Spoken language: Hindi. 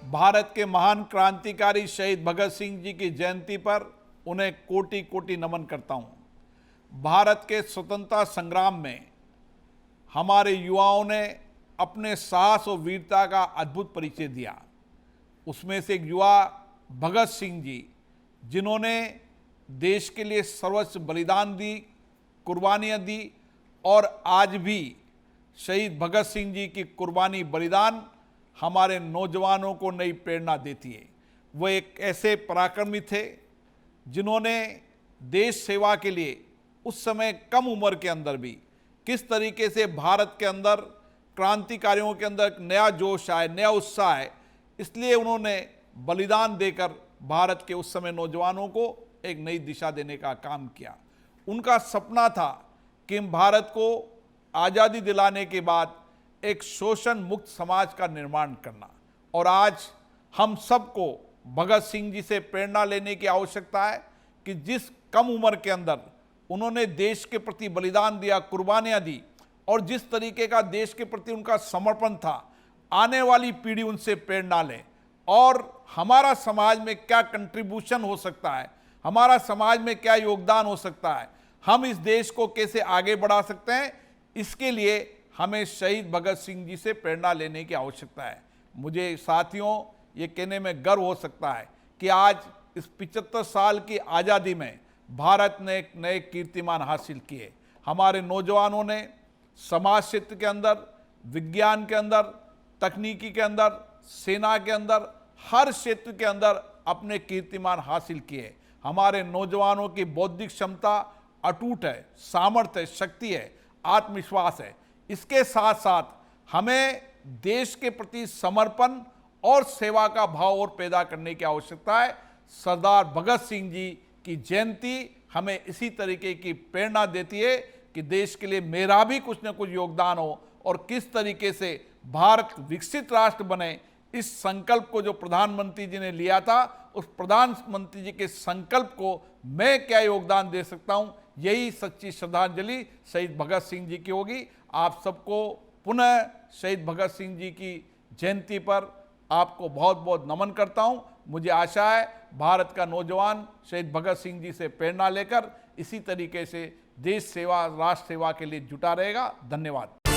भारत के महान क्रांतिकारी शहीद भगत सिंह जी की जयंती पर उन्हें कोटि कोटि नमन करता हूं। भारत के स्वतंत्रता संग्राम में हमारे युवाओं ने अपने साहस और वीरता का अद्भुत परिचय दिया। उसमें से एक युवा भगत सिंह जी, जिन्होंने देश के लिए सर्वोच्च बलिदान दी, कुर्बानियां दी और आज भी शहीद भगत सिंह जी की कुर्बानी बलिदान हमारे नौजवानों को नई प्रेरणा देती है। वो एक ऐसे पराक्रमी थे जिन्होंने देश सेवा के लिए उस समय कम उम्र के अंदर भी किस तरीके से भारत के अंदर क्रांतिकारियों के अंदर एक नया जोश आए, नया उत्साह आए, इसलिए उन्होंने बलिदान देकर भारत के उस समय नौजवानों को एक नई दिशा देने का काम किया। उनका सपना था कि हम भारत को आज़ादी दिलाने के बाद एक शोषण मुक्त समाज का निर्माण करना, और आज हम सबको भगत सिंह जी से प्रेरणा लेने की आवश्यकता है कि जिस कम उम्र के अंदर उन्होंने देश के प्रति बलिदान दिया, कुर्बानियां दी, और जिस तरीके का देश के प्रति उनका समर्पण था, आने वाली पीढ़ी उनसे प्रेरणा ले और हमारा समाज में क्या कंट्रीब्यूशन हो सकता है, हमारा समाज में क्या योगदान हो सकता है, हम इस देश को कैसे आगे बढ़ा सकते हैं, इसके लिए हमें शहीद भगत सिंह जी से प्रेरणा लेने की आवश्यकता है। मुझे साथियों ये कहने में गर्व हो सकता है कि आज इस 75 साल की आज़ादी में भारत ने एक नए कीर्तिमान हासिल किए। हमारे नौजवानों ने समाज क्षेत्र के अंदर, विज्ञान के अंदर, तकनीकी के अंदर, सेना के अंदर, हर क्षेत्र के अंदर अपने कीर्तिमान हासिल किए। हमारे नौजवानों की बौद्धिक क्षमता अटूट है, सामर्थ्य है, शक्ति है, आत्मविश्वास है। इसके साथ साथ हमें देश के प्रति समर्पण और सेवा का भाव और पैदा करने की आवश्यकता है। सरदार भगत सिंह जी की जयंती हमें इसी तरीके की प्रेरणा देती है कि देश के लिए मेरा भी कुछ न कुछ योगदान हो और किस तरीके से भारत विकसित राष्ट्र बने। इस संकल्प को जो प्रधानमंत्री जी ने लिया था, उस प्रधानमंत्री जी के संकल्प को मैं क्या योगदान दे सकता हूं, यही सच्ची श्रद्धांजलि शहीद भगत सिंह जी की होगी। आप सबको पुनः शहीद भगत सिंह जी की जयंती पर आपको बहुत बहुत नमन करता हूं। मुझे आशा है भारत का नौजवान शहीद भगत सिंह जी से प्रेरणा लेकर इसी तरीके से देश सेवा, राष्ट्र सेवा के लिए जुटा रहेगा। धन्यवाद।